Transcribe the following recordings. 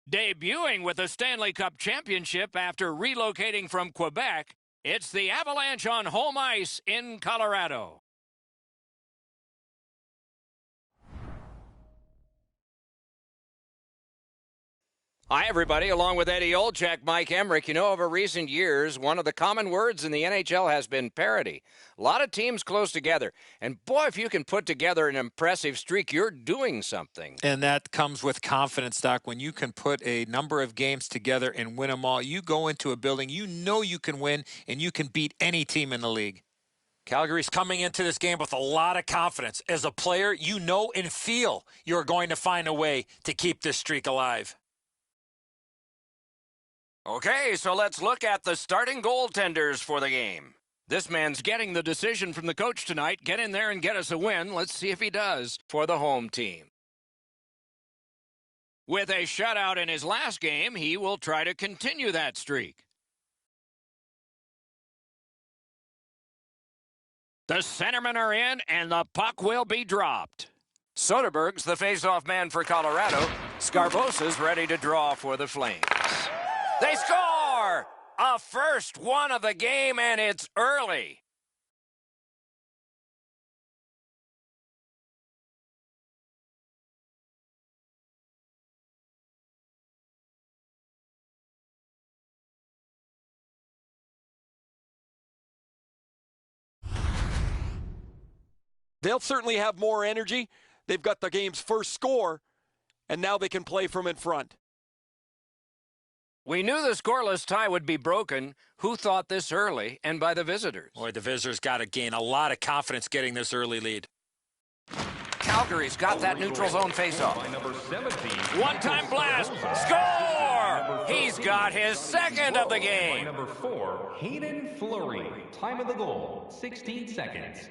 Debuting with the Stanley Cup Championship after relocating from Quebec, it's the Avalanche on home ice in Colorado. Hi, everybody. Along with Eddie Olczyk, Mike Emrick. You know, over recent years, one of the common words in the NHL has been parity. A lot of teams close together. And boy, if you can put together an impressive streak, you're doing something. And that comes with confidence, Doc. When you can put a number of games together and win them all, you go into a building, you know you can win, and you can beat any team in the league. Calgary's coming into this game with a lot of confidence. As a player, you know and feel you're going to find a way to keep this streak alive. Okay, so let's look at the starting goaltenders for the game. This man's getting the decision from the coach tonight. Get in there and get us a win. Let's see if he does for the home team. With a shutout in his last game, he will try to continue that streak. The centermen are in, and the puck will be dropped. Soderberg's the face-off man for Colorado. Scarbosa's ready to draw for the Flames. They score! A first one of the game, and it's early. They'll certainly have more energy. They've got the game's first score, and now they can play from in front. We knew the scoreless tie would be broken. Who thought this early and by the visitors? Boy, the visitors got to gain a lot of confidence getting this early lead. Calgary's got that neutral zone faceoff. One-time blast. Score! He's got his second of the game. Number 4, Hayden Fleury. Time of the goal, 16 seconds.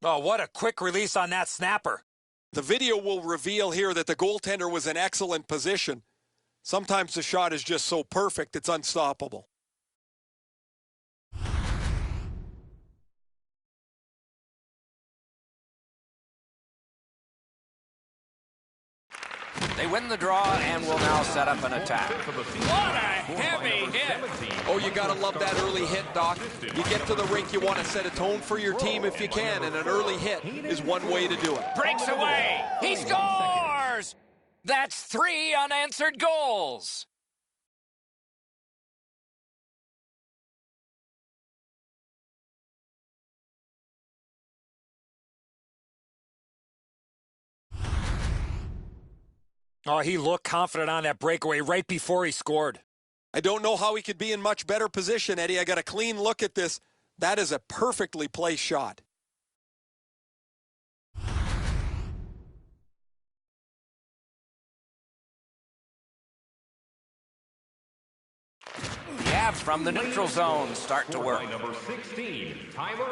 Oh, what a quick release on that snapper. The video will reveal here that the goaltender was in excellent position. Sometimes the shot is just so perfect, it's unstoppable. They win the draw and will now set up an attack. What a heavy hit! Oh, you gotta love that early hit, Doc. You get to the rink, you want to set a tone for your team if you can, and an early hit is one way to do it. Breaks away! He scores! That's 3 unanswered goals! Oh, he looked confident on that breakaway right before he scored. I don't know how he could be in much better position, Eddie. I got a clean look at this. That is a perfectly placed shot. The Avs from the neutral zone start to work.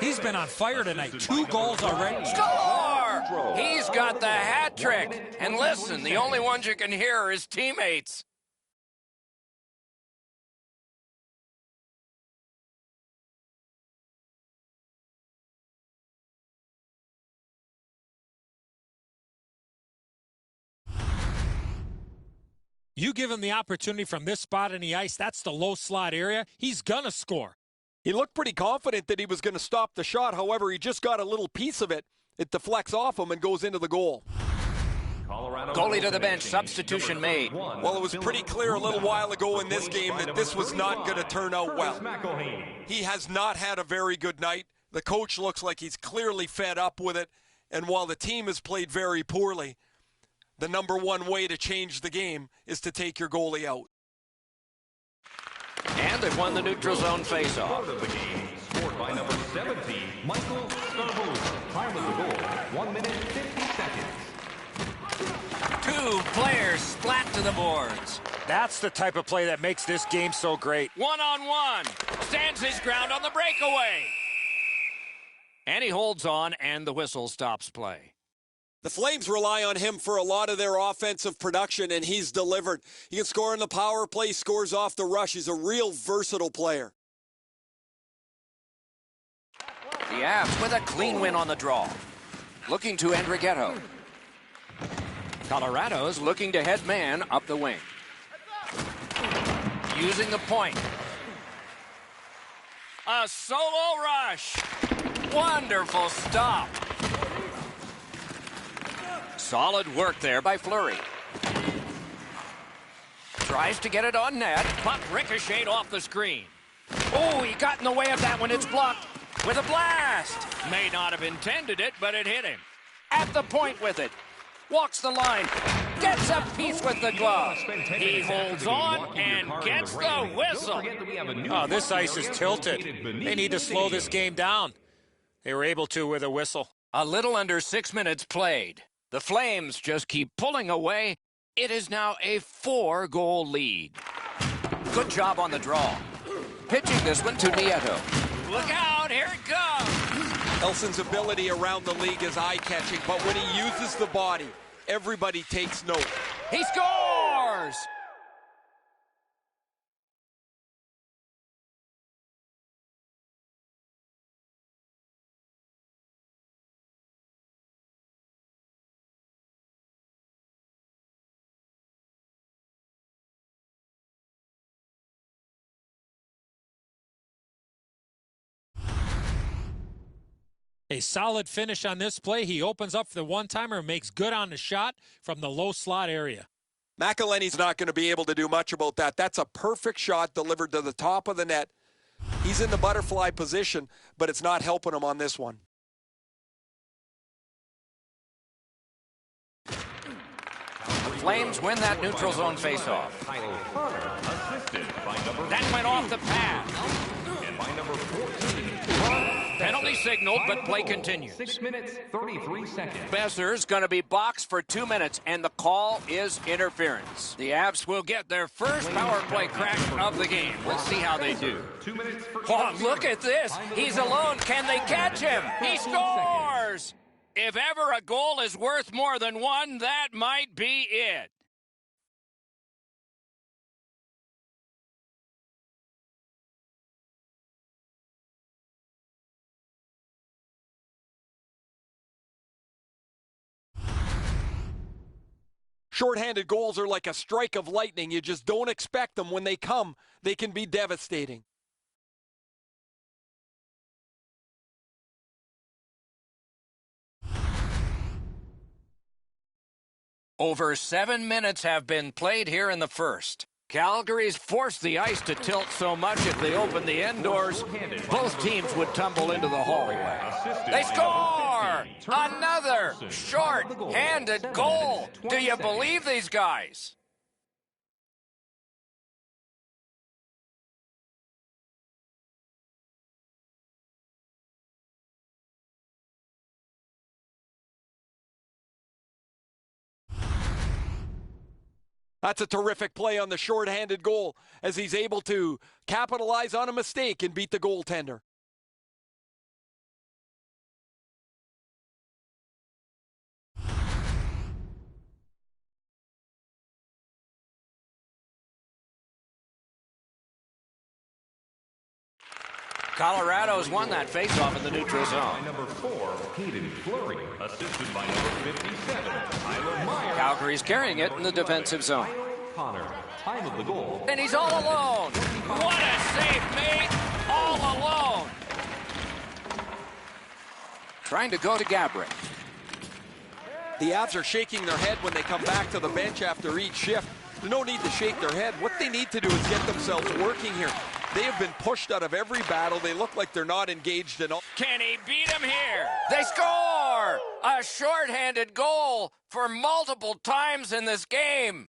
He's been on fire tonight. 2 goals already. Score! He's got the hat trick. And listen, the only ones you can hear are his teammates. You give him the opportunity from this spot in the ice, that's the low slot area, he's gonna score. He looked pretty confident that he was going to stop the shot. However, he just got a little piece of it. It deflects off him and goes into the goal. Goalie to the bench, substitution made. Well, it was pretty clear a little while ago in this game that this was not going to turn out well. He has not had a very good night. The coach looks like he's clearly fed up with it. And while the team has played very poorly, the number one way to change the game is to take your goalie out. And they've won the neutral zone faceoff. Of the game, scored by number 17, Michael Scarbosa. Time of the goal, 1 minute, 50 seconds. 2 players splat to the boards. That's the type of play that makes this game so great. 1-on-1. Stands his ground on the breakaway. And he holds on, and the whistle stops play. The Flames rely on him for a lot of their offensive production, and he's delivered. He can score in the power play, scores off the rush. He's a real versatile player. The Avs with a clean win on the draw. Looking to Andrighetto. Colorado's looking to head man up the wing. Using the point. A solo rush. Wonderful stop. Solid work there by Fleury. Tries to get it on net. Puck ricocheted off the screen. Oh, he got in the way of that one. It's blocked with a blast. May not have intended it, but it hit him. At the point with it. Walks the line. Gets a piece with the glove. He holds on and gets the whistle. Oh, this ice is tilted. They need to slow this game down. They were able to with a whistle. A little under 6 minutes played. The Flames just keep pulling away. It is now a 4-goal lead. Good job on the draw. Pitching this one to Nieto. Look out, here it comes. Elson's ability around the league is eye-catching, but when he uses the body, everybody takes note. He scores! A solid finish on this play. He opens up for the one-timer and makes good on the shot from the low slot area. McElhinney's not going to be able to do much about that. That's a perfect shot delivered to the top of the net. He's in the butterfly position, but it's not helping him on this one. The Flames win that neutral zone faceoff. That went off the pad. And by number 14, Penalty signaled, but play continues. 6 minutes, 33 seconds. Besser's going to be boxed for 2 minutes, and the call is interference. The Avs will get their first power play crack of the game. Let's see how they do. 2 minutes for Oh, look at this. He's alone. Can they catch him? He scores! If ever a goal is worth more than one, that might be it. Short-handed goals are like a strike of lightning. You just don't expect them. When they come, they can be devastating. Over 7 minutes have been played here in the first. Calgary's forced the ice to tilt so much if they open the indoors, both teams would tumble into the hallway. They score! Another short-handed goal. Do you believe these guys? That's a terrific play on the short-handed goal as he's able to capitalize on a mistake and beat the goaltender. Colorado's won that faceoff in the neutral zone. By number 4, Hayden Fleury, assisted by number 57, Tyler Meyer. Calgary's carrying it in the defensive zone. Connor, time of the goal. And he's all alone. What a save made, all alone. Trying to go to Gabrick. The Avs are shaking their head when they come back to the bench after each shift. There's no need to shake their head. What they need to do is get themselves working here. They have been pushed out of every battle. They look like they're not engaged at all. Can he beat him here? They score! A shorthanded goal for multiple times in this game.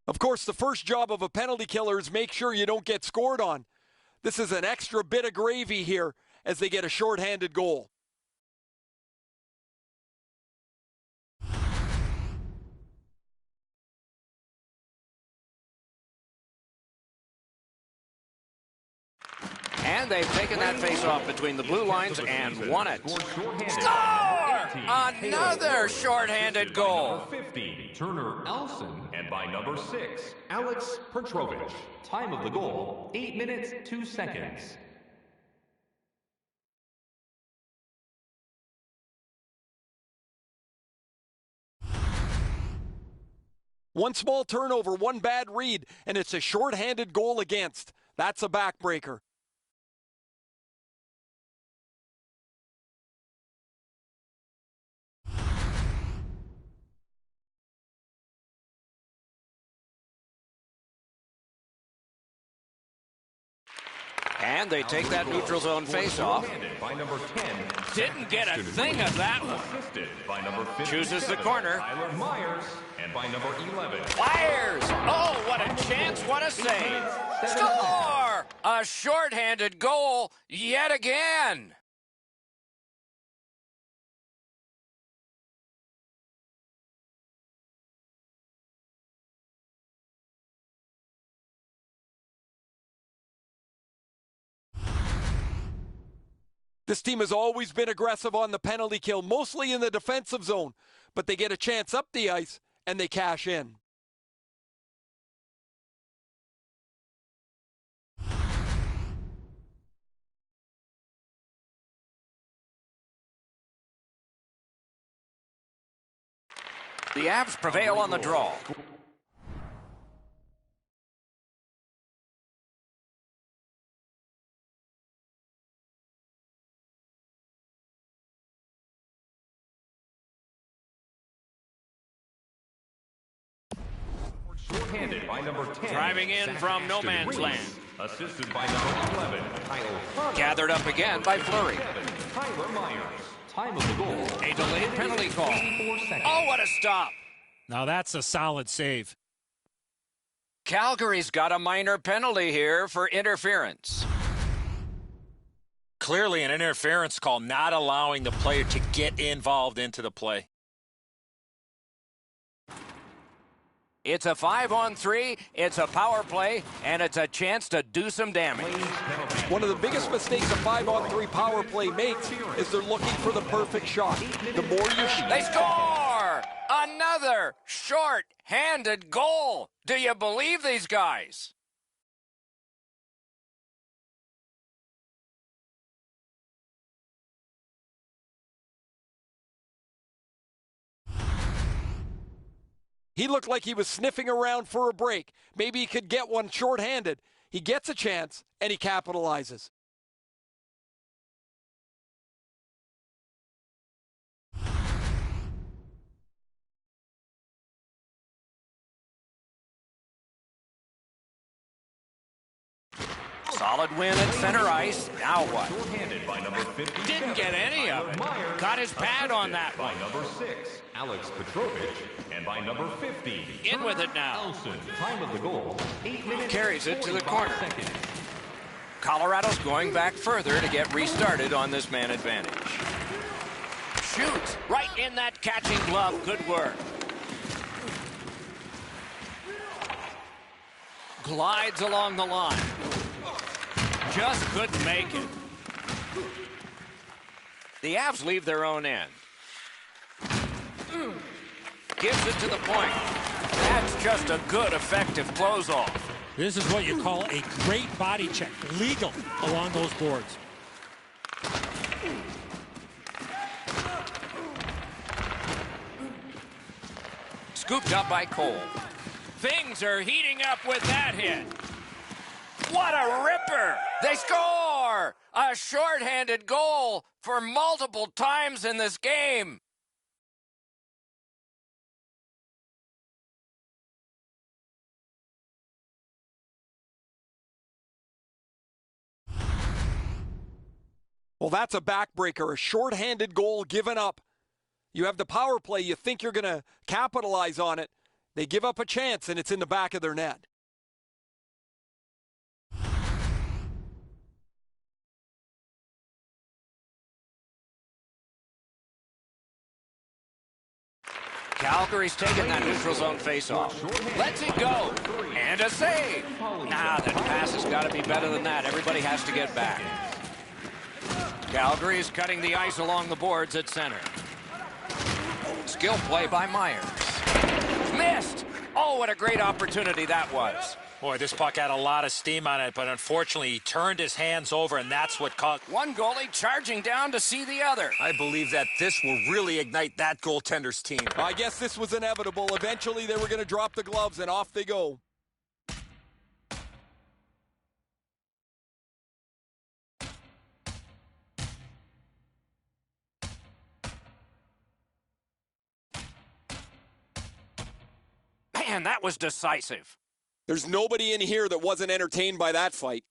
Of course, the first job of a penalty killer is make sure you don't get scored on. This is an extra bit of gravy here as they get a shorthanded goal. And they've taken that face-off between the blue lines and won it. Score! Another shorthanded goal. Number 50, Turner Elson, and by number 6, Alex Petrovich. Time of the goal, 8 minutes, 2 seconds. One small turnover, one bad read, and it's a shorthanded goal against. That's a backbreaker. And they take that neutral zone face-off. By number 10, Didn't get a thing of that one. assisted by number 57, Chooses the corner. Tyler Myers, and by number 11, Fires! Oh, what a chance, what a save. Score! A shorthanded goal yet again. This team has always been aggressive on the penalty kill, mostly in the defensive zone, but they get a chance up the ice and they cash in. The Avs prevail on the draw. shorthanded by number 10. Driving in from no man's land. Assisted by number 11, Kyle Connor. Gathered up again by Fleury. 7, Tyler Myers. Time of the goal. A delayed penalty call. 84 seconds. Oh, what a stop. Now that's a solid save. Calgary's got a minor penalty here for interference. Clearly an interference call, not allowing the player to get involved into the play. It's a 5-on-3, it's a power play, and it's a chance to do some damage. One of the biggest mistakes a 5-on-3 power play makes is they're looking for the perfect shot. The more you shoot, They score! Another short-handed goal. Do you believe these guys? he looked like he was sniffing around for a break. Maybe he could get one shorthanded. He gets a chance, and he capitalizes. Solid win at center ice. Now what? Shorthanded by number 50. Didn't get any of it. Got his pad on that one. By number 6, Alex Petrovich. And by number 50, In with it now. Elson. Time of the goal, 8 minutes. Carries it to the 45 corner. seconds. Colorado's going back further to get restarted on this man advantage. Shoots right in that catching glove. Good work. Glides along the line. Just couldn't make it. The Avs leave their own end. Gives it to the point. That's just a good, effective close-off. This is what you call a great body check. Legal along those boards. Scooped up by Cole. Things are heating up with that hit. What a ripper! They score! A shorthanded goal for multiple times in this game. Well, that's a backbreaker, a shorthanded goal given up. You have the power play, you think you're going to capitalize on it. They give up a chance, and it's in the back of their net. Calgary's taking that neutral zone faceoff. Lets it go. And a save. Nah, that pass has got to be better than that. Everybody has to get back. Calgary's cutting the ice along the boards at center. Skill play by Myers. Missed. Oh, what a great opportunity that was. Boy, this puck had a lot of steam on it, but unfortunately he turned his hands over, and that's what caught. One goalie charging down to see the other. I believe that this will really ignite that goaltender's team. I guess this was inevitable. Eventually they were going to drop the gloves, and off they go. Man, that was decisive. There's nobody in here that wasn't entertained by that fight.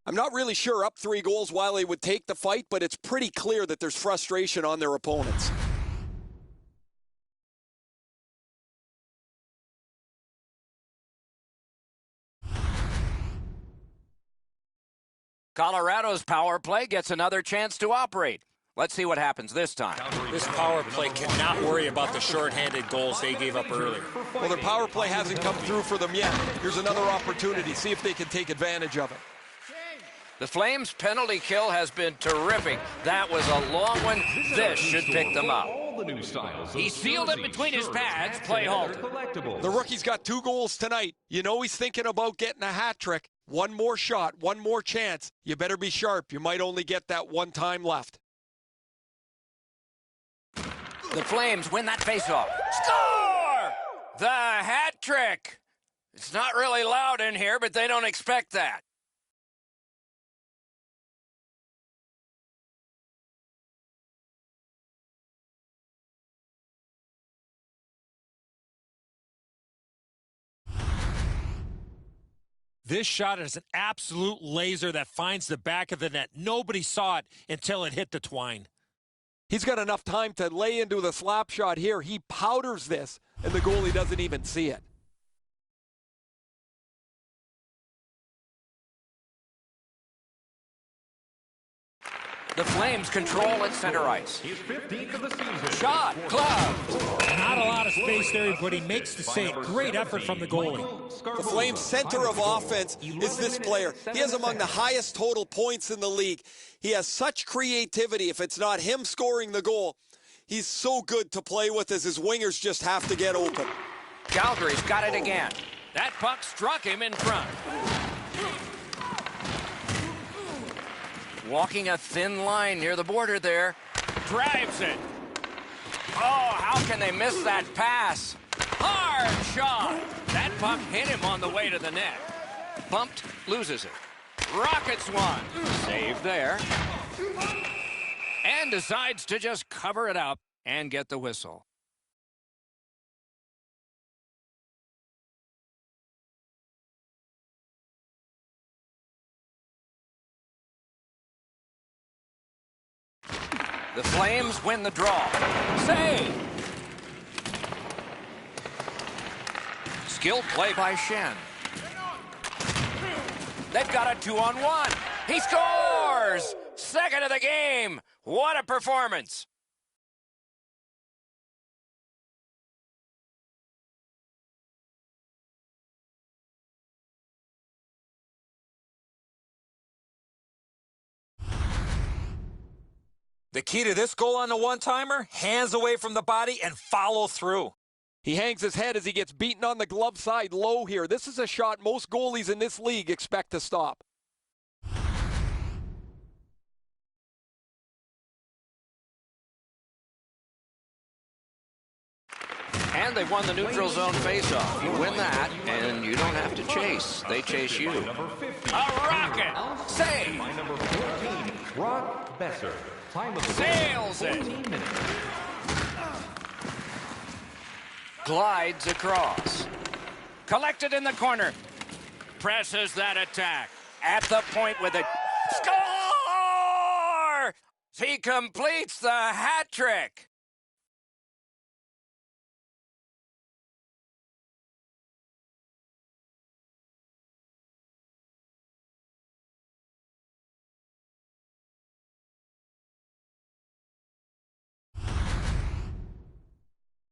I'm not really sure up 3 goals why they would take the fight, but it's pretty clear that there's frustration on their opponents. Colorado's power play gets another chance to operate. Let's see what happens this time. This power play cannot worry about the shorthanded goals they gave up earlier. Well, their power play hasn't come through for them yet. Here's another opportunity. See if they can take advantage of it. The Flames' penalty kill has been terrific. That was a long one. This should pick them up. He sealed it between his pads. Play halted. The rookie's got 2 goals tonight. You know he's thinking about getting a hat trick. One more shot, one more chance. You better be sharp. You might only get that one time left. The Flames win that faceoff. Score! The hat trick. It's not really loud in here, but they don't expect that. This shot is an absolute laser that finds the back of the net. Nobody saw it until it hit the twine. He's got enough time to lay into the slap shot here. He powders this, and the goalie doesn't even see it. The Flames control at center ice. Shot, glove. Not a lot of space there, but he makes the save. Great effort from the goalie. The Flames' center of offense is this player. He has among the highest total points in the league. He has such creativity. If it's not him scoring the goal, he's so good to play with as his wingers just have to get open. Calgary's got it again. That puck struck him in front. Walking a thin line near the border there. Drives it. Oh, how can they miss that pass? Hard shot. That puck hit him on the way to the net. Bumped, loses it. Rockets one. Save there. And decides to just cover it up and get the whistle. The Flames win the draw. Save! Skill play by Shen. They've got a 2-on-1. He scores! Second of the game. What a performance. The key to this goal on the one-timer, hands away from the body and follow through. He hangs his head as he gets beaten on the glove side low here. This is a shot most goalies in this league expect to stop. And they won the neutral zone faceoff. You win that, and you don't have to chase. They chase you. A rocket! Save! Number 14, Brock Besser. Time of the Sails it! Glides across. Collected in the corner. Presses that attack. At the point with it. Score! He completes the hat trick.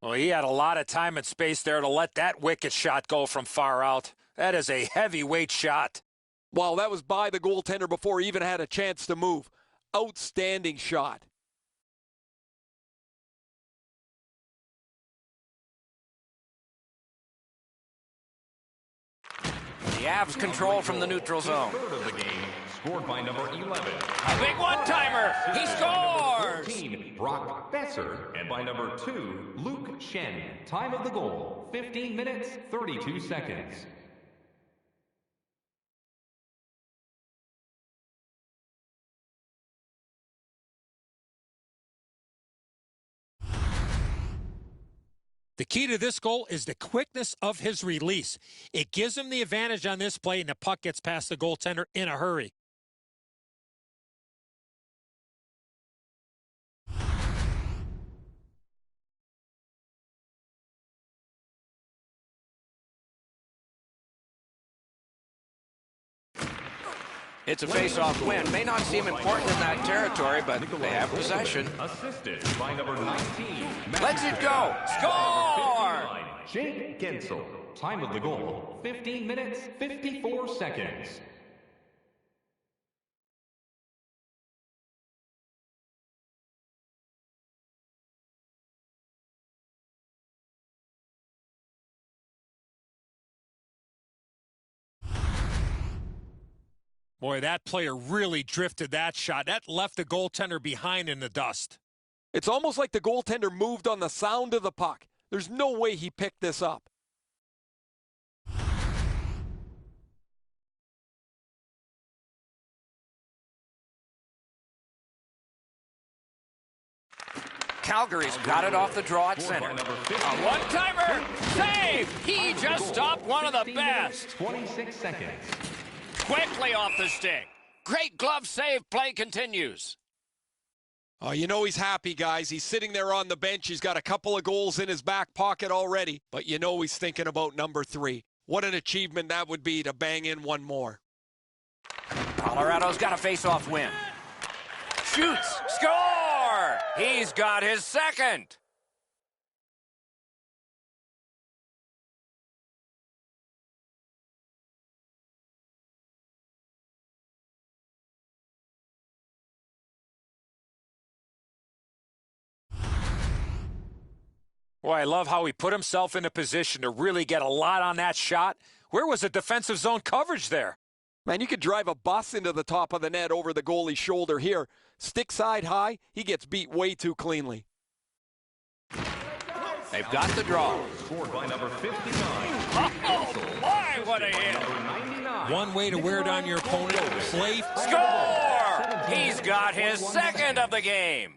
Well, he had a lot of time and space there to let that wicked shot go from far out. That is a heavyweight shot. Well, that was by the goaltender before he even had a chance to move. Outstanding shot. The Avs control from the neutral zone. Third of the game, scored by number 11. A big one-timer. He scores. 14, Brock Besser. And by number 2, Luke Shen. Time of the goal, 15 minutes, 32 seconds. The key to this goal is the quickness of his release. It gives him the advantage on this play, and the puck gets past the goaltender in a hurry. It's a face-off win. May not seem important in that territory, but they have possession. Assisted by number 19. Let's it go. Score! Jake Gensel. Time of the goal, 15 minutes, 54 seconds. Boy, that player really drifted that shot. That left the goaltender behind in the dust. It's almost like the goaltender moved on the sound of the puck. There's no way he picked this up. Calgary's got it off the draw at center. A one-timer! Save! He just stopped one of the best. 26 seconds. Quickly off the stick. Great glove save. Play continues. Oh, you know he's happy, guys. He's sitting there on the bench. He's got a couple of goals in his back pocket already. But you know he's thinking about number 3. What an achievement that would be to bang in one more. Colorado's got a face-off win. Shoots. Score! He's got his second. Boy, I love how he put himself in a position to really get a lot on that shot. Where was the defensive zone coverage there? Man, you could drive a bus into the top of the net over the goalie's shoulder here. Stick side high, he gets beat way too cleanly. They've got the draw. Scored by number 59. Oh, my, what a hit. One way to wear down your opponent, play. Score! He's got his second of the game.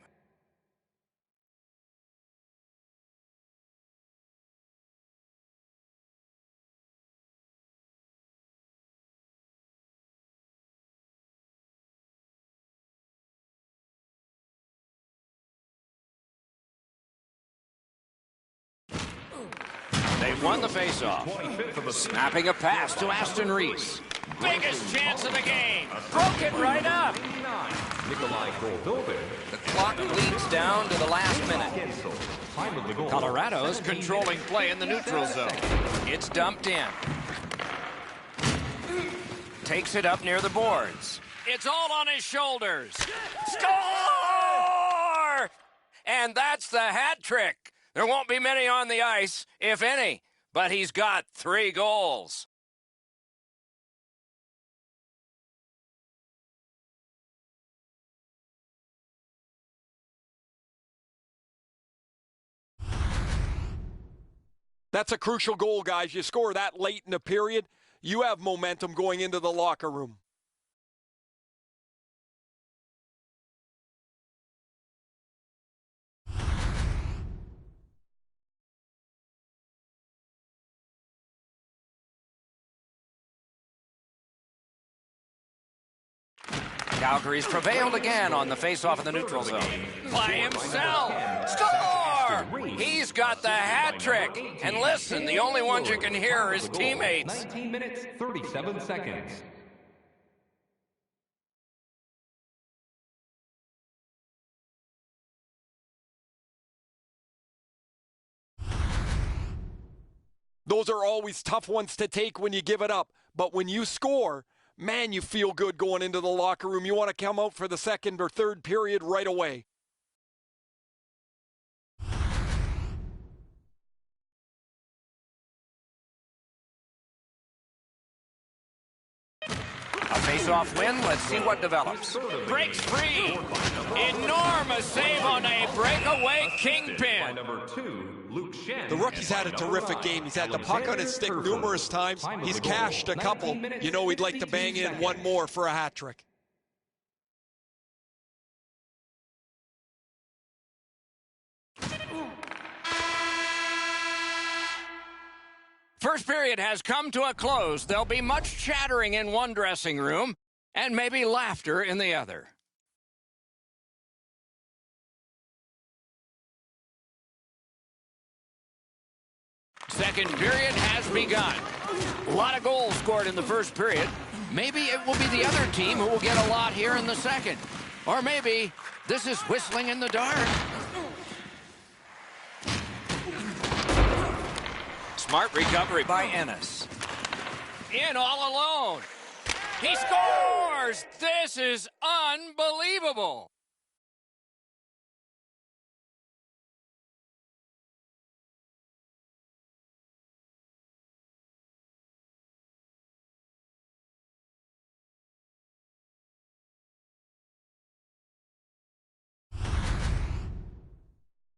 They won the faceoff. Snapping a pass to Aston Reese. Biggest chance of the game. Broke it right up. The clock leads down to the last minute. Colorado's controlling play in the neutral zone. It's dumped in. Takes it up near the boards. It's all on his shoulders. Score! And that's the hat trick. There won't be many on the ice, if any, but he's got 3 goals. That's a crucial goal, guys. You score that late in the period, you have momentum going into the locker room. Calgary's prevailed again on the faceoff in the neutral zone. By himself. Score! He's got the hat trick. And listen, the only ones you can hear are his teammates. 19 minutes, 37 seconds. Those are always tough ones to take when you give it up. But when you score, man, you feel good going into the locker room. You want to come out for the second or third period right away. A face-off win. Let's see what develops. Breaks free. Enormous save on a breakaway kingpin. The rookie's had a terrific game. He's had the puck on his stick numerous times. He's cashed a couple. You know he'd like to bang in one more for a hat trick. First period has come to a close. There'll be much chattering in one dressing room and maybe laughter in the other. Second period has begun. A lot of goals scored in the first period. Maybe it will be the other team who will get a lot here in the second. Or maybe this is whistling in the dark. Smart recovery by Ennis. In all alone. He scores! This is unbelievable.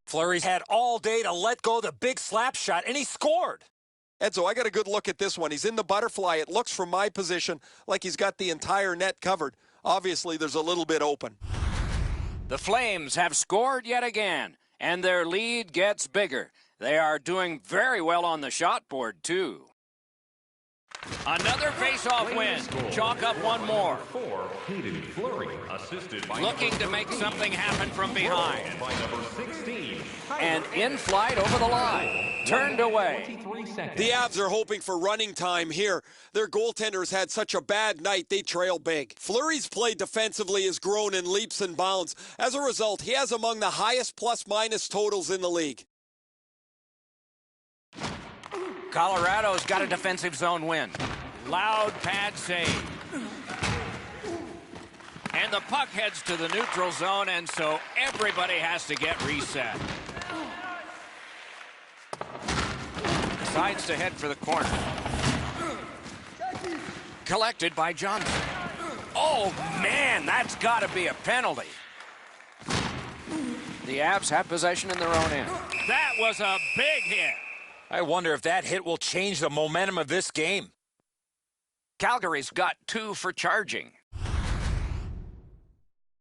Fleury's had all day to let go the big slap shot, and he scored. Edzo, I got a good look at this one. He's in the butterfly. It looks from my position like he's got the entire net covered. Obviously, there's a little bit open. The Flames have scored yet again, and their lead gets bigger. They are doing very well on the shot board, too. Another face-off win. Chalk up one more. Looking to make something happen from behind. And in flight over the line. Turned away. The Avs are hoping for running time here. Their goaltenders had such a bad night, they trail big. Fleury's play defensively has grown in leaps and bounds. As a result, he has among the highest plus-minus totals in the league. Colorado's got a defensive zone win. Loud pad save. And the puck heads to the neutral zone, and so everybody has to get reset. Decides to head for the corner. Collected by Johnson. Oh, man, that's got to be a penalty. The Avs have possession in their own end. That was a big hit. I wonder if that hit will change the momentum of this game. Calgary's got 2 for charging.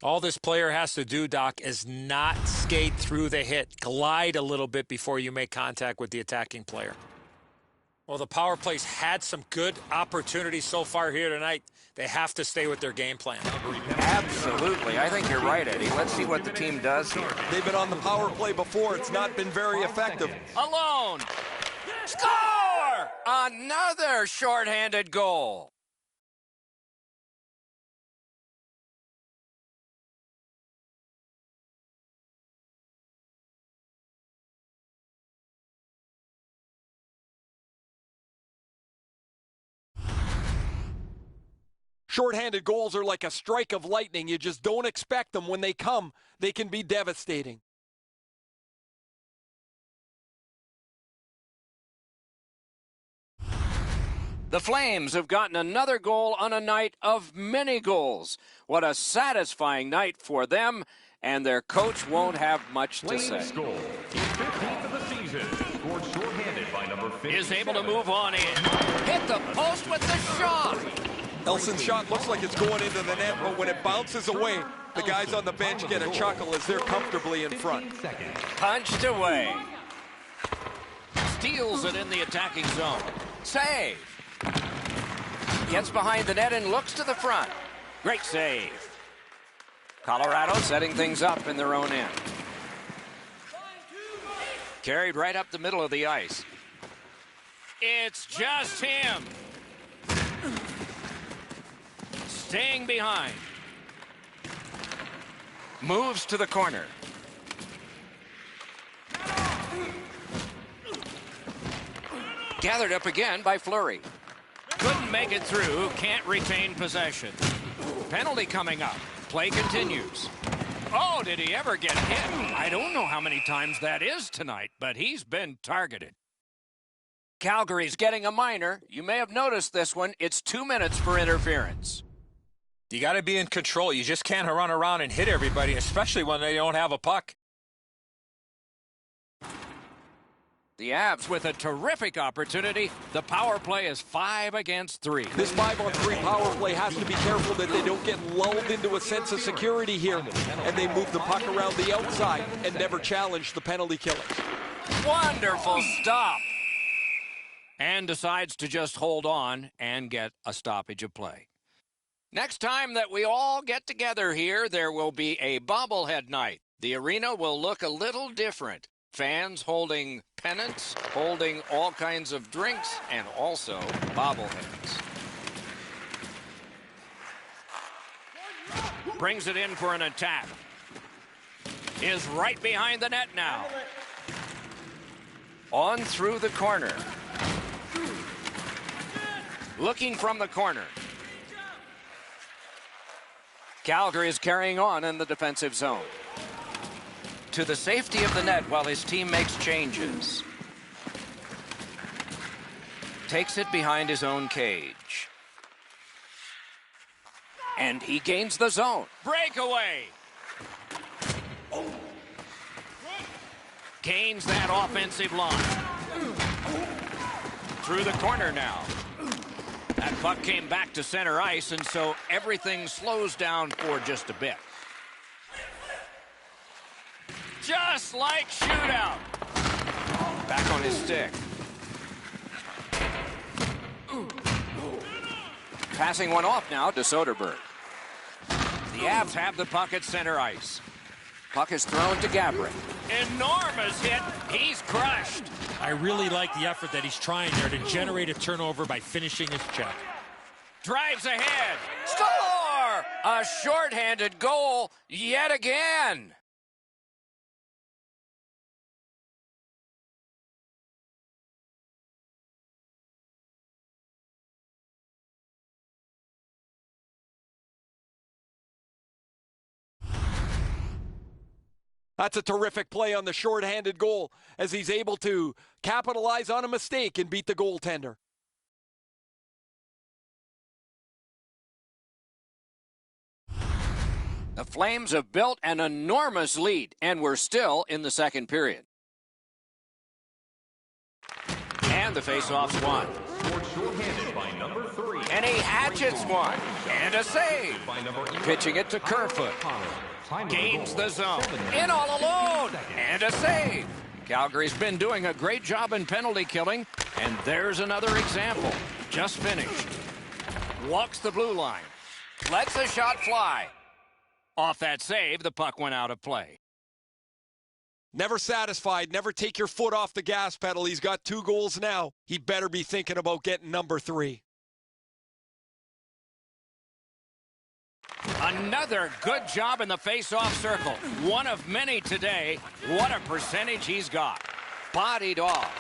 All this player has to do, Doc, is not skate through the hit. Glide a little bit before you make contact with the attacking player. Well, the power play's had some good opportunities so far here tonight. They have to stay with their game plan. Absolutely. I think you're right, Eddie. Let's see what the team does here. They've been on the power play before. It's not been very effective. Alone. Score! Another shorthanded goal. Shorthanded goals are like a strike of lightning. You just don't expect them. When they come, they can be devastating. The Flames have gotten another goal on a night of many goals. What a satisfying night for them, and their coach won't have much to say. Goal. His 15th of the season. Scored shorthanded by number 57. Is able to move on in. Hit the post with the shot. Elson's shot looks like it's going into the net, but when it bounces away, the guys on the bench get a chuckle as they're comfortably in front. Punched away. Steals it in the attacking zone. Save. Gets behind the net and looks to the front. Great save. Colorado setting things up in their own end. Carried right up the middle of the ice. It's just him. Staying behind. Moves to the corner. Gathered up again by Fleury. Couldn't make it through, can't retain possession. Penalty coming up. Play continues. Oh, did he ever get hit? I don't know how many times that is tonight, but he's been targeted. Calgary's getting a minor. You may have noticed this one. It's 2 minutes for interference. You got to be in control. You just can't run around and hit everybody, especially when they don't have a puck. The Avs with a terrific opportunity. The power play is 5 against 3. This 5-on-3 power play has to be careful that they don't get lulled into a sense of security here, and they move the puck around the outside and never challenge the penalty killers. Wonderful stop. And decides to just hold on and get a stoppage of play. Next time that we all get together here, there will be a bobblehead night. The arena will look a little different. Fans holding pennants, holding all kinds of drinks, and also bobbleheads. Brings it in for an attack. Is right behind the net now. On through the corner. Looking from the corner. Calgary is carrying on in the defensive zone. To the safety of the net while his team makes changes. Takes it behind his own cage. And he gains the zone. Breakaway. Gains that offensive line. Through the corner now. That puck came back to center ice, and so everything slows down for just a bit. Just like shootout. Back on his stick. Passing one off now to Soderberg. The Avs have the puck at center ice. Puck is thrown to Gabrick. Enormous hit. He's crushed. I really like the effort that he's trying there to generate a turnover by finishing his check. Drives ahead. Score! A shorthanded goal yet again. That's a terrific play on the shorthanded goal as he's able to capitalize on a mistake and beat the goaltender. The Flames have built an enormous lead, and we're still in the second period. And the faceoff's won. And he hatchets one. And a save. Pitching it to Kerfoot. Gains the zone. In all alone. And a save. Calgary's been doing a great job in penalty killing. And there's another example. Just finished. Walks the blue line. Lets a shot fly. Off that save, the puck went out of play. Never satisfied. Never take your foot off the gas pedal. He's got 2 goals now. He better be thinking about getting number 3. Another good job in the face-off circle. One of many today. What a percentage he's got. Bodied off.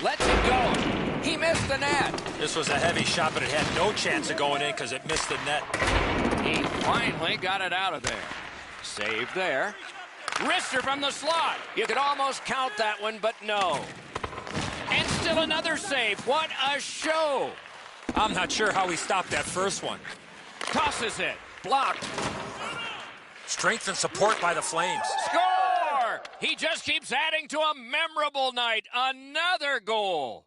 Lets it go. He missed the net. This was a heavy shot, but it had no chance of going in because it missed the net. He finally got it out of there. Save there. Wrister from the slot. You could almost count that one, but no. And still another save. What a show. I'm not sure how he stopped that first one. Tosses it. Blocked. Strength and support by the Flames. Score! He just keeps adding to a memorable night. Another goal.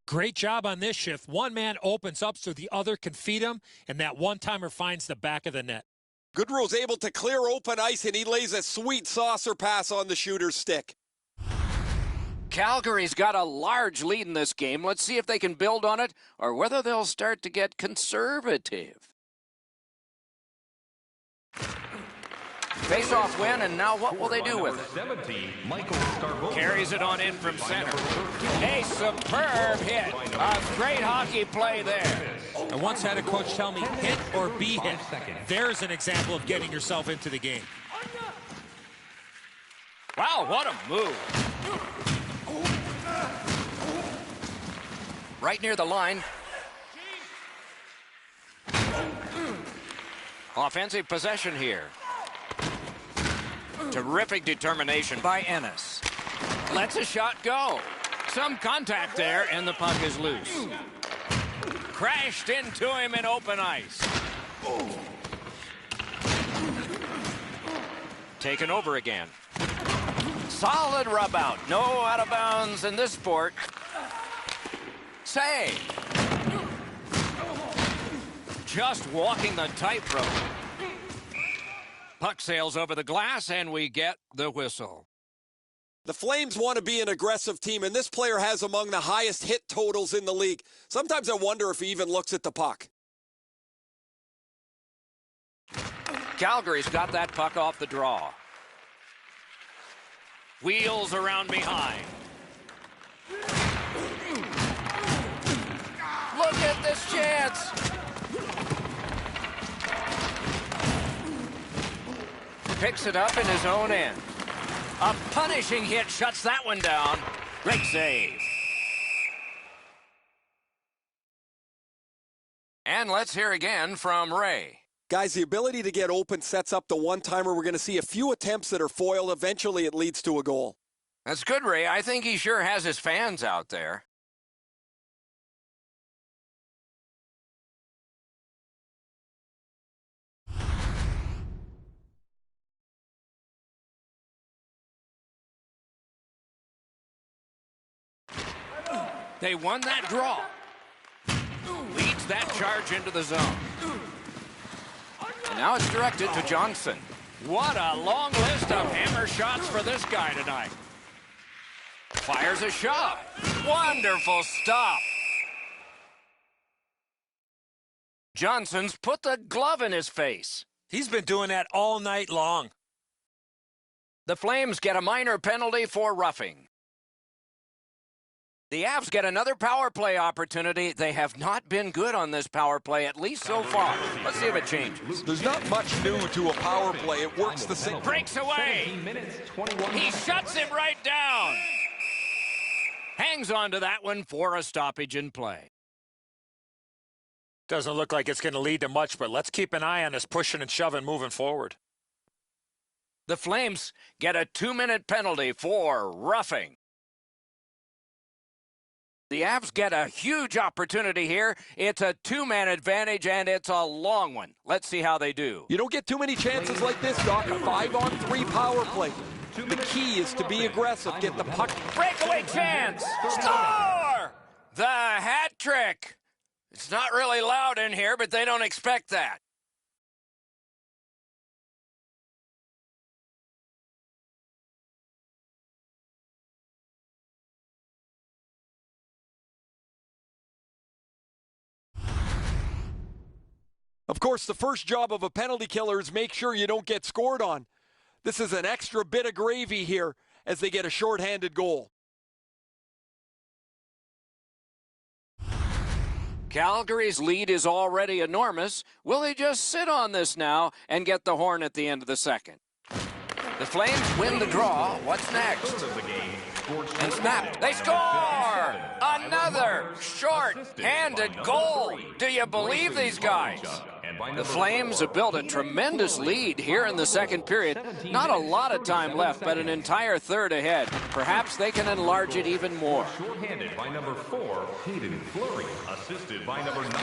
Great job on this shift. One man opens up so the other can feed him, and that one-timer finds the back of the net. Goodrow's able to clear open ice, and he lays a sweet saucer pass on the shooter's stick. Calgary's got a large lead in this game. Let's see if they can build on it or whether they'll start to get conservative. Face-off win, and now what will they do with it? 70, Michael Carries it on in from center. A superb hit. A great hockey play there. I once had a coach tell me, hit or be hit. There's an example of getting yourself into the game. Wow, what a move. Right near the line. Offensive possession here. Terrific determination by Ennis. Lets a shot go. Some contact there, and the puck is loose. Crashed into him in open ice. Taken over again. Solid rub out. No out of bounds in this sport. Save. Just walking the tightrope. Puck sails over the glass, and we get the whistle. The Flames want to be an aggressive team, and this player has among the highest hit totals in the league. Sometimes I wonder if he even looks at the puck. Calgary's got that puck off the draw. Wheels around behind. Look at this chance. Picks it up in his own end. A punishing hit shuts that one down. Great save. And let's hear again from Ray. Guys, the ability to get open sets up the one-timer. We're going to see a few attempts that are foiled. Eventually, it leads to a goal. That's good, Ray. I think he sure has his fans out there. They won that draw. Leads that charge into the zone. And now it's directed to Johnson. What a long list of hammer shots for this guy tonight. Fires a shot. Wonderful stop. Johnson's put the glove in his face. He's been doing that all night long. The Flames get a minor penalty for roughing. The Avs get another power play opportunity. They have not been good on this power play, at least so far. Let's see if it changes. There's not much new to a power play. It works the same. Breaks away. He shuts it right down. Hangs on to that one for a stoppage in play. Doesn't look like it's going to lead to much, but let's keep an eye on this pushing and shoving moving forward. The Flames get a 2-minute penalty for roughing. The Avs get a huge opportunity here. It's a 2-man advantage, and it's a long one. Let's see how they do. You don't get too many chances like this, Doc. A 5-on-3 power play. The key is to be aggressive. Get the puck. Breakaway chance. Score! The hat trick. It's not really loud in here, but they don't expect that. Of course, the first job of a penalty killer is make sure you don't get scored on. This is an extra bit of gravy here as they get a shorthanded goal. Calgary's lead is already enormous. Will they just sit on this now and get the horn at the end of the second? The Flames win the draw. What's next? And snapped. They score! Another short-handed goal. Do you believe these guys? The Flames have built a tremendous lead here in the second period. Not a lot of time left, but an entire third ahead. Perhaps they can enlarge it even more. Shorthanded by number 4, Hayden Fleury. Assisted by number 19.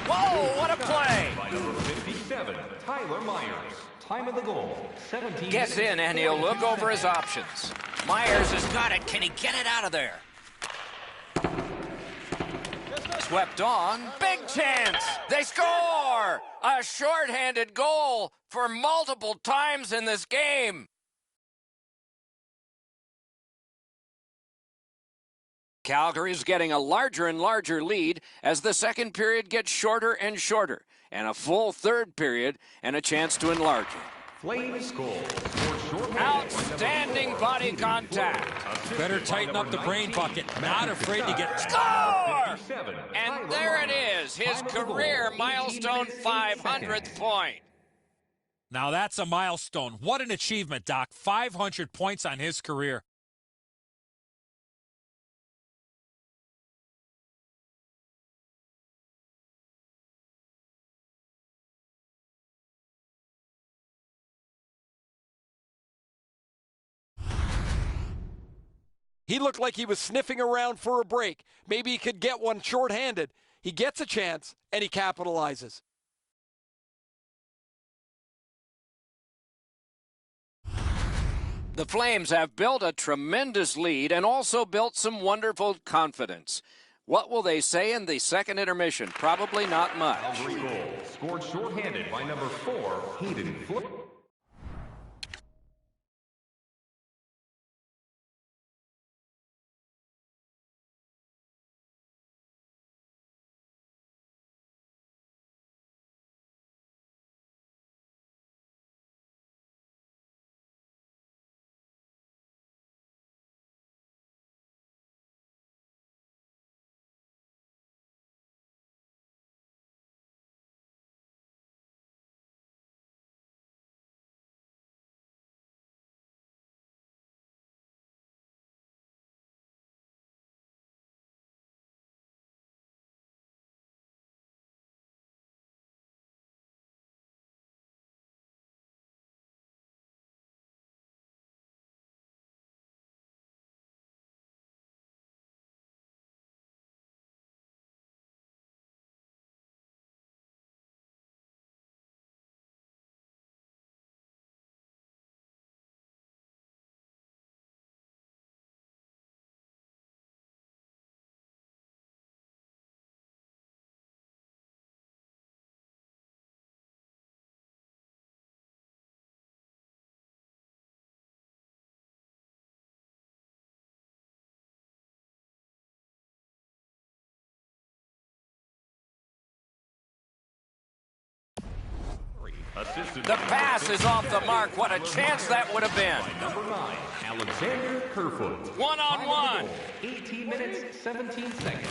Whoa, what a play! By number 57, Tyler Myers. Time of the goal, 17. Gets in, and he'll look over his options. Myers has got it. Can he get it out of there? Swept on. Big chance. They score! A shorthanded goal for multiple times in this game. Calgary's getting a larger and larger lead as the second period gets shorter and shorter, and a full third period and a chance to enlarge it. Flames goal. Outstanding body contact. Better tighten up the brain bucket. Not afraid to get... Score! And there it is, his career milestone 500th point. Now that's a milestone. What an achievement, Doc. 500 points on his career. He looked like he was sniffing around for a break. Maybe he could get one shorthanded. He gets a chance, and he capitalizes. The Flames have built a tremendous lead and also built some wonderful confidence. What will they say in the second intermission? Probably not much. Calgary goal. Scored shorthanded by number 4, Hayden Fleur. The pass is off the mark. What a chance that would have been. Number 9, Alexander Kerfoot. One-on-one. 18 minutes, 17 seconds.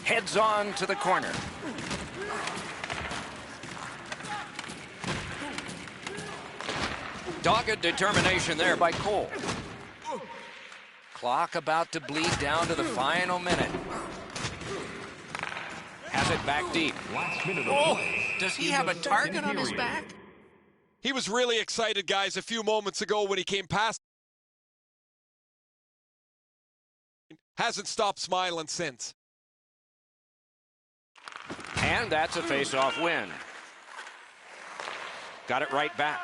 Heads on to the corner. Dogged determination there by Cole. Clock about to bleed down to the final minute. Has it back deep. Last minute of play. Does he have a target on his back? He was really excited, guys, a few moments ago when he came past. Hasn't stopped smiling since. And that's a face-off win. Got it right back.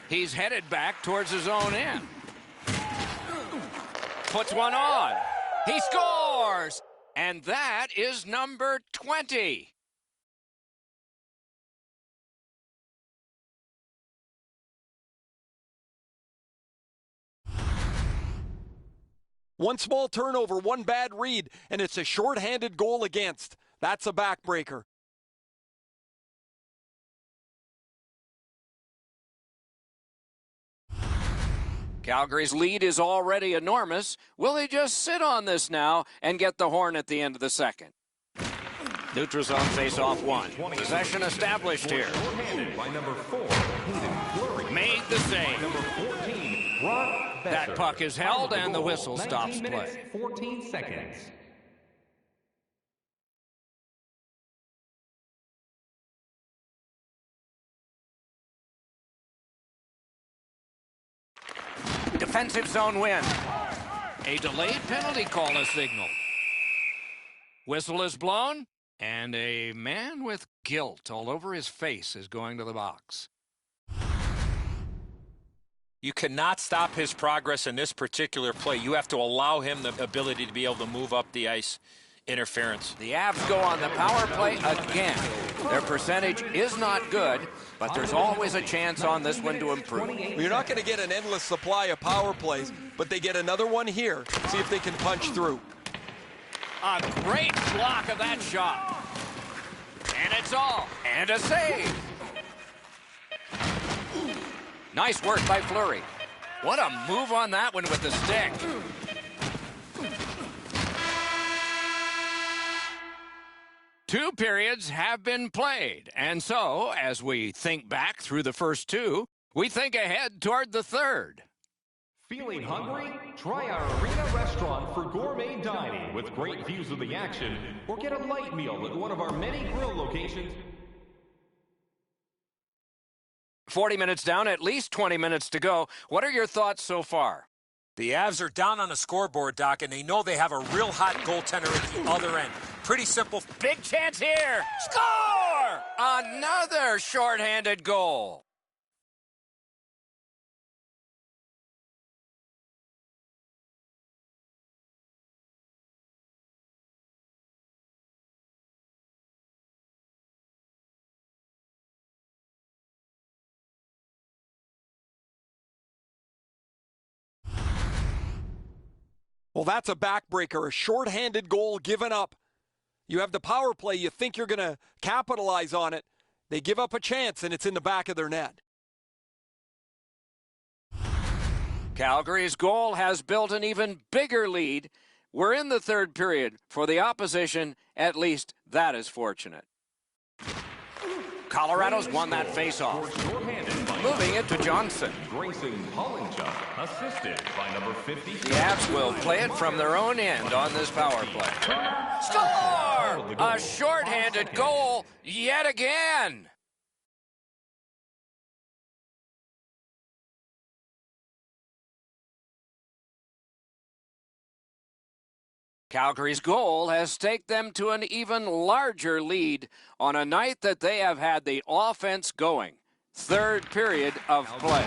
He's headed back towards his own end. Puts one on. He scores! And that is number 20. One small turnover, one bad read, and it's a shorthanded goal against. That's a backbreaker. Calgary's lead is already enormous. Will they just sit on this now and get the horn at the end of the second? Neutral zone face-off one. Possession established here. By number 4, Hayden Fleury. Made the save. Number 14, Brock Besser. That puck is held and the whistle 19 stops minutes, play. 14 seconds. Defensive zone win. A delayed penalty call is signaled. Whistle is blown, and a man with guilt all over his face is going to the box. You cannot stop his progress in this particular play. You have to allow him the ability to be able to move up the ice. Interference. The Avs go on the power play again. Their percentage is not good, but there's always a chance on this one to improve. Well, you're not going to get an endless supply of power plays, but they get another one here. See if they can punch through. A great block of that shot. That's all. And a save. Nice work by Fleury. What a move on that one with the stick. Two periods have been played, and so, as we think back through the first two, we think ahead toward the third. Feeling hungry? Try our arena restaurant for gourmet dining with great views of the action, or get a light meal at one of our many grill locations. 40 minutes down, at least 20 minutes to go. What are your thoughts so far? The Avs are down on the scoreboard, Doc, and they know they have a real hot goaltender at the other end. Pretty simple. Big chance here. Score! Another shorthanded goal. Well, that's a backbreaker, a shorthanded goal given up. You have the power play, you think you're going to capitalize on it. They give up a chance, and it's in the back of their net. Calgary's goal has built an even bigger lead. We're in the third period. For the opposition, at least that is fortunate. Colorado's won that faceoff. Moving it to Johnson. Grayson Hollinchuk, assisted by number 50. The Avs will play it from their own end on this power play. Score! A shorthanded goal yet again. Calgary's goal has staked them to an even larger lead on a night that they have had the offense going. Third period of play.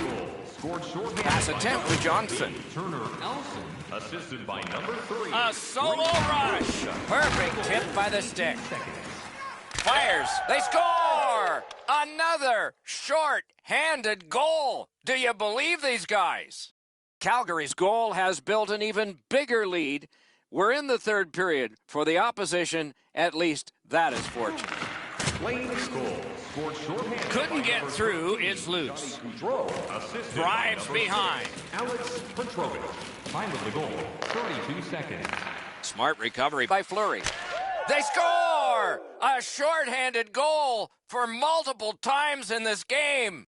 Pass attempt to Johnson. Turner Elson, assisted by number 3. A solo rush. Perfect tip by the stick. Fires. They score! Another short-handed goal. Do you believe these guys? Calgary's goal has built an even bigger lead. We're in the third period. For the opposition, at least that is fortunate. Couldn't get through, it's loose. Drives behind. Alex Petrovich. Time of the goal, 32 seconds. Smart recovery by Fleury. They score! A shorthanded goal for multiple times in this game.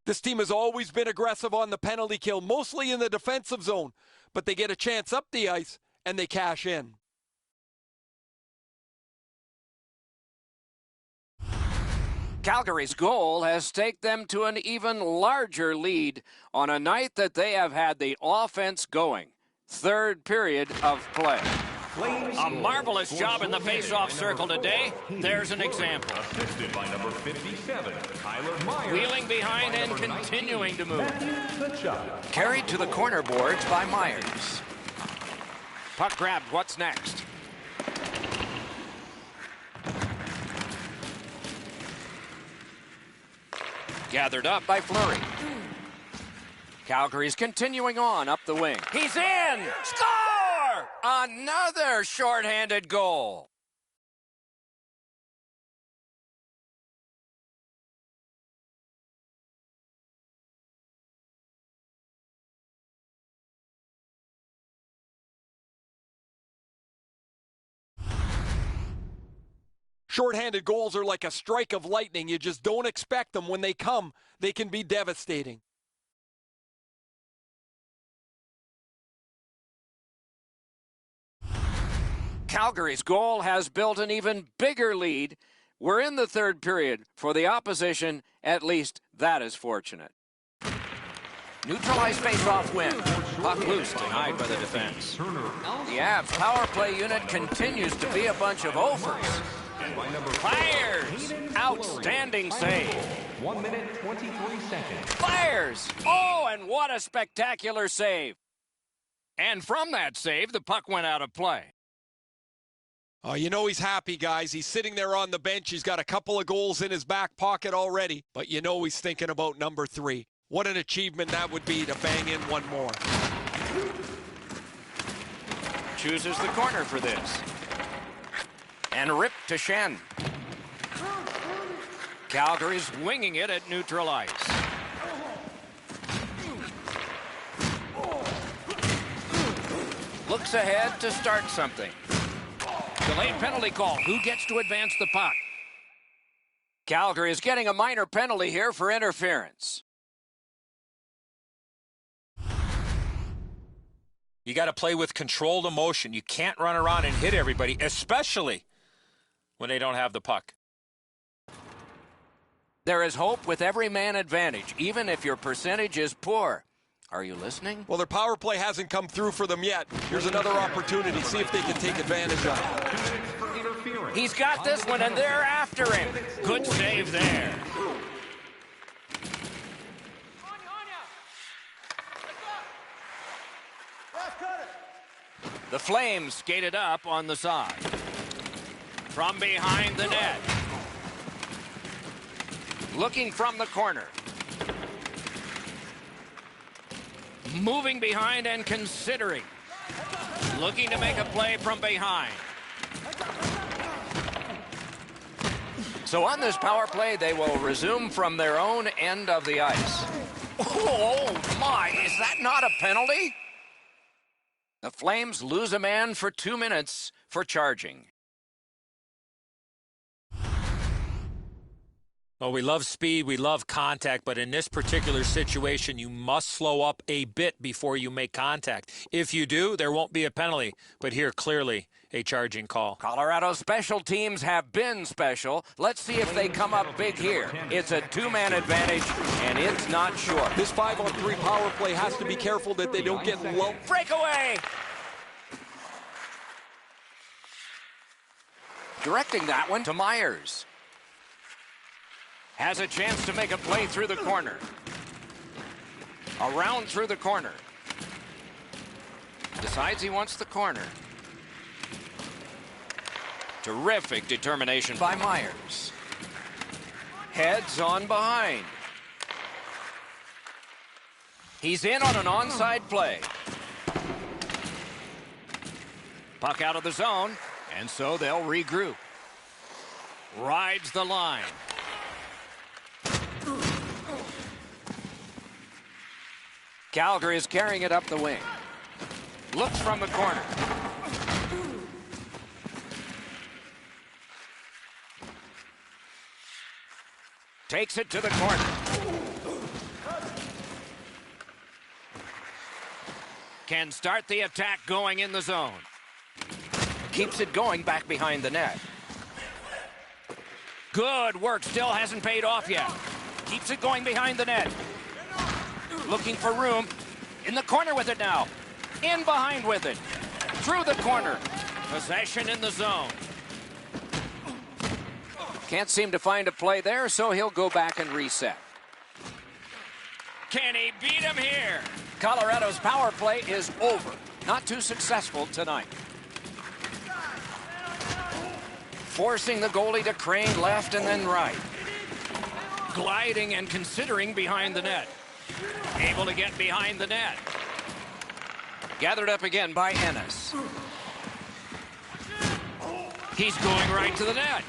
This team has always been aggressive on the penalty kill, mostly in the defensive zone, but they get a chance up the ice and they cash in. Calgary's goal has staked them to an even larger lead on a night that they have had the offense going. Third period of play. A marvelous job in the face-off circle today. There's an example. Assisted by number 57, Tyler Myers. Wheeling behind and continuing to move. Carried to the corner boards by Myers. Puck grabbed. What's next? Gathered up by Fleury. Calgary's continuing on up the wing. He's in! Score! Another shorthanded goal. Shorthanded goals are like a strike of lightning. You just don't expect them. When they come, they can be devastating. Calgary's goal has built an even bigger lead. We're in the third period. For the opposition, at least that is fortunate. Neutralized face-off win. Puck loose, denied by the defense. The Avs power play unit continues to be a bunch of offers. Fires! Outstanding save. 1 minute, 23 seconds. Fires! Oh, and what a spectacular save. And from that save, the puck went out of play. Oh, you know he's happy, guys. He's sitting there on the bench. He's got a couple of goals in his back pocket already, but you know he's thinking about number 3. What an achievement that would be to bang in one more. Chooses the corner for this. And ripped to Shen. Calgary's winging it at neutral ice. Looks ahead to start something. Delayed penalty call. Who gets to advance the puck? Calgary is getting a minor penalty here for interference. You got to play with controlled emotion. You can't run around and hit everybody, especially when they don't have the puck. There is hope with every man advantage, even if your percentage is poor. Are you listening? Well, their power play hasn't come through for them yet. Here's another opportunity. See if they can take advantage of it. He's got this one, and they're after him. Good save there. The Flames skated up on the side. From behind the net. Looking from the corner. Moving behind and considering. Looking to make a play from behind. So on this power play, they will resume from their own end of the ice. Oh my, is that not a penalty? The Flames lose a man for 2 minutes for charging. Well, we love speed, we love contact, but in this particular situation, you must slow up a bit before you make contact. If you do, there won't be a penalty, but here, clearly, a charging call. Colorado's special teams have been special. Let's see if they come up big here. It's a 2-man advantage, and it's not short. This 5-on-3 power play has to be careful that they don't get low. Breakaway! Directing that one to Myers. Has a chance to make a play through the corner. Around through the corner. Decides he wants the corner. Terrific determination by Myers. Heads on behind. He's in on an onside play. Puck out of the zone, and so they'll regroup. Rides the line. Calgary is carrying it up the wing. Looks from the corner. Takes it to the corner. Can start the attack going in the zone. Keeps it going back behind the net. Good work. Still hasn't paid off yet. Keeps it going behind the net. Looking for room. In the corner with it now. In behind with it. Through the corner. Possession in the zone. Can't seem to find a play there, so he'll go back and reset. Can he beat him here? Colorado's power play is over. Not too successful tonight. Forcing the goalie to crane left and then right. Gliding and considering behind the net. Able to get behind the net. Gathered up again by Ennis. He's going right to the net.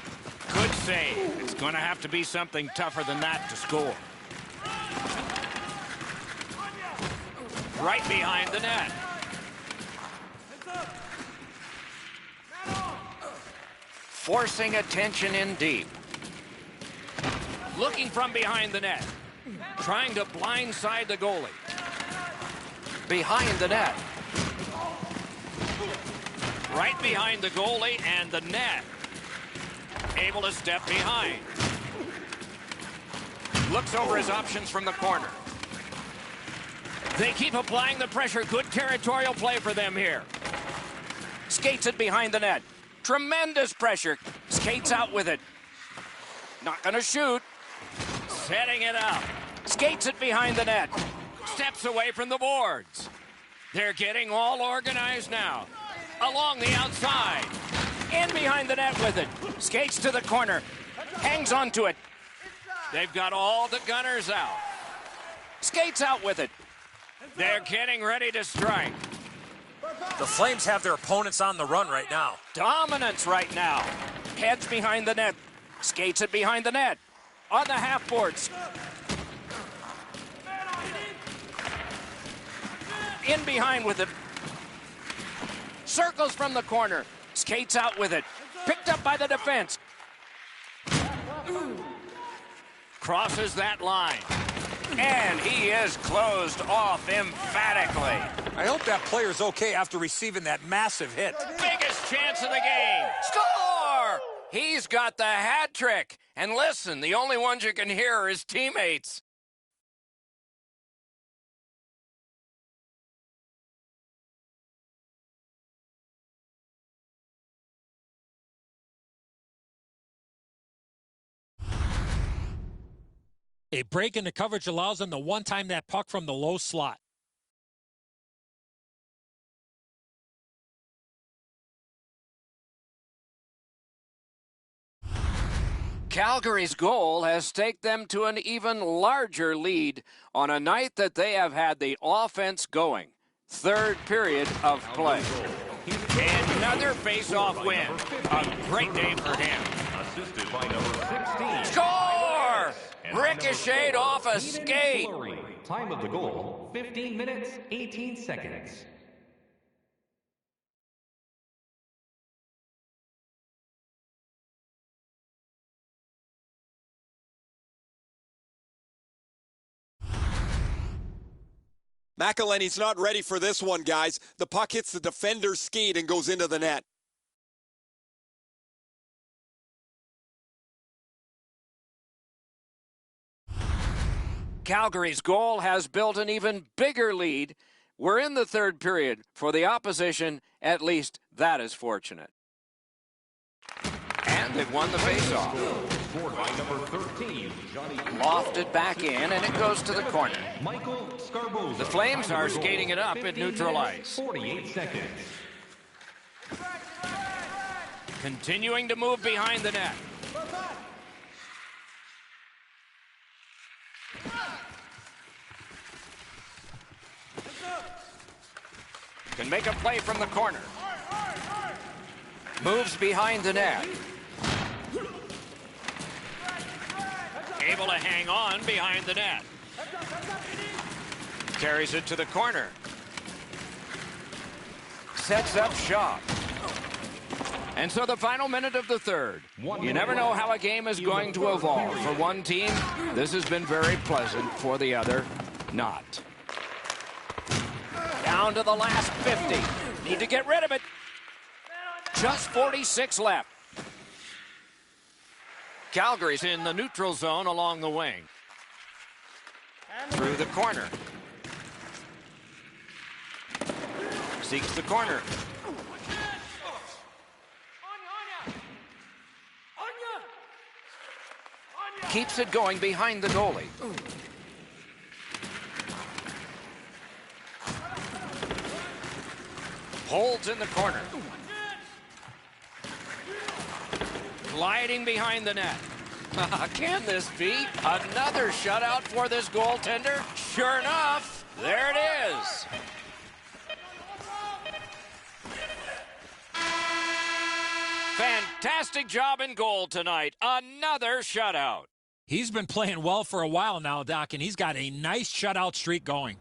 Good save. It's going to have to be something tougher than that to score. Right behind the net. Forcing attention in deep. Looking from behind the net. Trying to blindside the goalie. Behind the net. Right behind the goalie and the net. Able to step behind. Looks over his options from the corner. They keep applying the pressure. Good territorial play for them here. Skates it behind the net. Tremendous pressure. Skates out with it. Not going to shoot. Setting it up. Skates it behind the net. Steps away from the boards. They're getting all organized now. Along the outside. In behind the net with it. Skates to the corner. Hangs onto it. They've got all the gunners out. Skates out with it. They're getting ready to strike. The Flames have their opponents on the run right now. Dominance right now. Heads behind the net. Skates it behind the net. On the half boards. In behind with it. Circles from the corner. Skates out with it. Picked up by the defense. Crosses that line. And he is closed off emphatically. I hope that player's okay after receiving that massive hit. Biggest chance of the game. Score! He's got the hat trick. And listen, the only ones you can hear are his teammates. A break in the coverage allows them to one-time that puck from the low slot. Calgary's goal has staked them to an even larger lead on a night that they have had the offense going. Third period of play. Another face-off win. A great day for him. Assisted by number 16. Score! Ricocheted off a skate. Time of the goal, 15 minutes, 18 seconds. McElhinney's not ready for this one, guys. The puck hits the defender's skate and goes into the net. Calgary's goal has built an even bigger lead. We're in the third period. For the opposition, at least that is fortunate. And they've won the faceoff. Scored by number 13, Johnny. Lofted back in, and it goes to the corner. Michael Scarboza. The Flames are skating it up at neutral ice. 48 seconds. Continuing to move behind the net. Can make a play from the corner. Moves behind the net. Able to hang on behind the net. Carries it to the corner. Sets up shop. And so the final minute of the third. You never know how a game is going to evolve. For one team, this has been very pleasant. For the other, not. Down to the last 50. Need to get rid of it. Just 46 left. Calgary's in the neutral zone along the wing. Through the corner. Seeks the corner. Keeps it going behind the goalie. Holds in the corner. Gliding behind the net. Can this be another shutout for this goaltender? Sure enough, there it is. Fantastic job in goal tonight. Another shutout. He's been playing well for a while now, Doc, and he's got a nice shutout streak going.